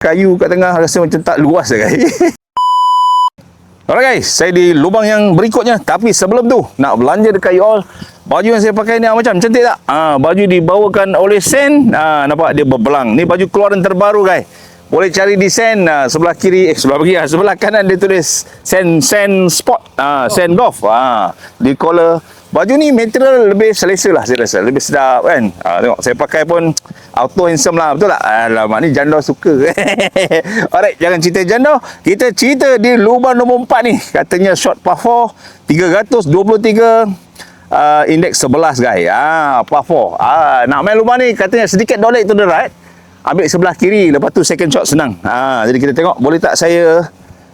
Kayu kat tengah rasa macam tak luas dah guys. Alright guys, saya di lubang yang berikutnya. Tapi sebelum tu, nak belanja dekat you all. Baju yang saya pakai ni macam cantik tak? Baju dibawakan oleh Sen. Nampak dia berbelang. Ni baju keluaran terbaru guys. Boleh cari di Sen. Sebelah kiri, sebelah kanan dia tulis Sen Sport. Sen Golf. Di collar. Baju ni material lebih selesa lah saya rasa. Lebih sedap kan. Tengok saya pakai pun auto handsome lah. Betul tak? Alamak ni janda suka. Alright, jangan cerita janda. Kita cerita di lubang nombor 4 ni. Katanya short par 4 323 indeks 11 guys. Par 4. Nak main lubang ni katanya sedikit dolek to the right. Ambil sebelah kiri. Lepas tu second shot senang. Jadi kita tengok boleh tak saya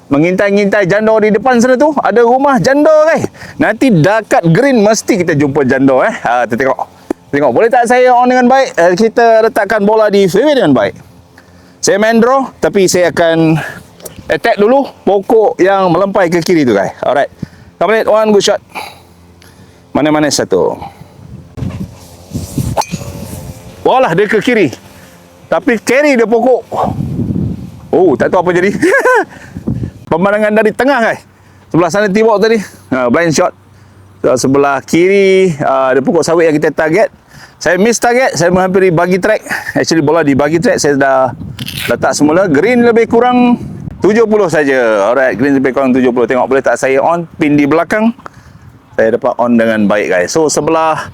mengintai-ngintai janda di depan sana tu. Ada rumah janda guys. Nanti dekat green mesti kita jumpa janda Kita tengok boleh tak saya on dengan baik. Kita letakkan bola di fairway dengan baik. Saya main draw, tapi saya akan attack dulu pokok yang melempai ke kiri tu guys. Alright, come on, one good shot. Mana-mana satu. Bola dia ke kiri, tapi carry dia pokok. Tak tahu apa jadi. Pemandangan dari tengah guys. Sebelah sana tibok tadi blind shot. Sebelah kiri ada pokok sawit yang kita target. Saya miss target. Saya menghampiri bagi track. Actually bola di bagi track saya dah letak semula. Green lebih kurang 70 saja. Alright, green lebih kurang 70. Tengok boleh tak saya on pin di belakang. Saya dapat on dengan baik guys. So sebelah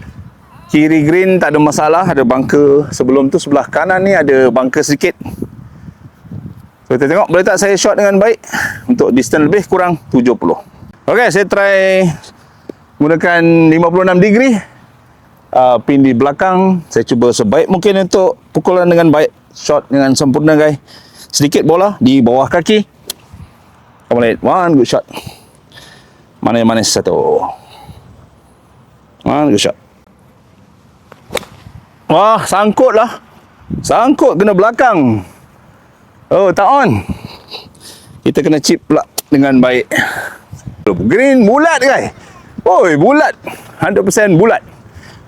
kiri green tak ada masalah. Ada bunker. Sebelum tu sebelah kanan ni ada bunker sedikit. Kita tengok boleh tak saya shot dengan baik untuk distance lebih kurang 70. Okey, saya try gunakan 56 degree pin di belakang. Saya cuba sebaik mungkin untuk pukulan dengan baik, shot dengan sempurna guys. Sedikit bola di bawah kaki. Come on, one good shot. Mana satu. One good shot. Wah, sangkut lah. Sangkut kena belakang. Tak on. Kita kena chip pula dengan baik. Green bulat guys. Bulat. 100% bulat.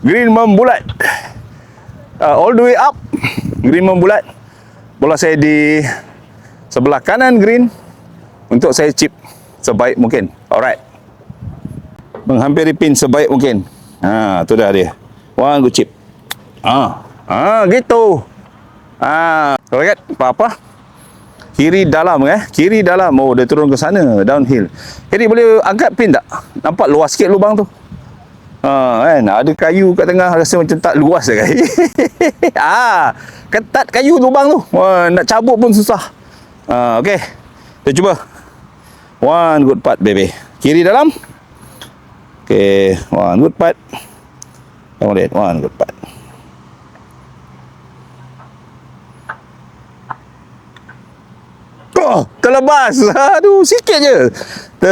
Green membulat. All the way up. Green membulat. Bola saya di sebelah kanan green. Untuk saya chip sebaik mungkin. Alright. Menghampiri pin sebaik mungkin. Tu dah dia. One good chip. Gitu. Alright, apa-apa. Kiri dalam Kiri dalam. Dia turun ke sana downhill. Jadi boleh angkat pin tak? Nampak luas sikit lubang tu. Kan ada kayu kat tengah rasa macam tak luas dah guys. Ketat kayu lubang tu. Nak cabut pun susah. Okey. Kita cuba. One good putt baby. Kiri dalam. Okey, one good putt. Kemudian one good putt. Terlepas. Aduh, sikit je.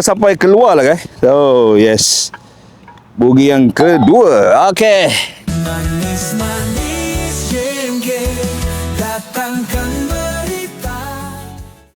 Sampai keluar lah guys. Yes. Bogey yang kedua. Okey.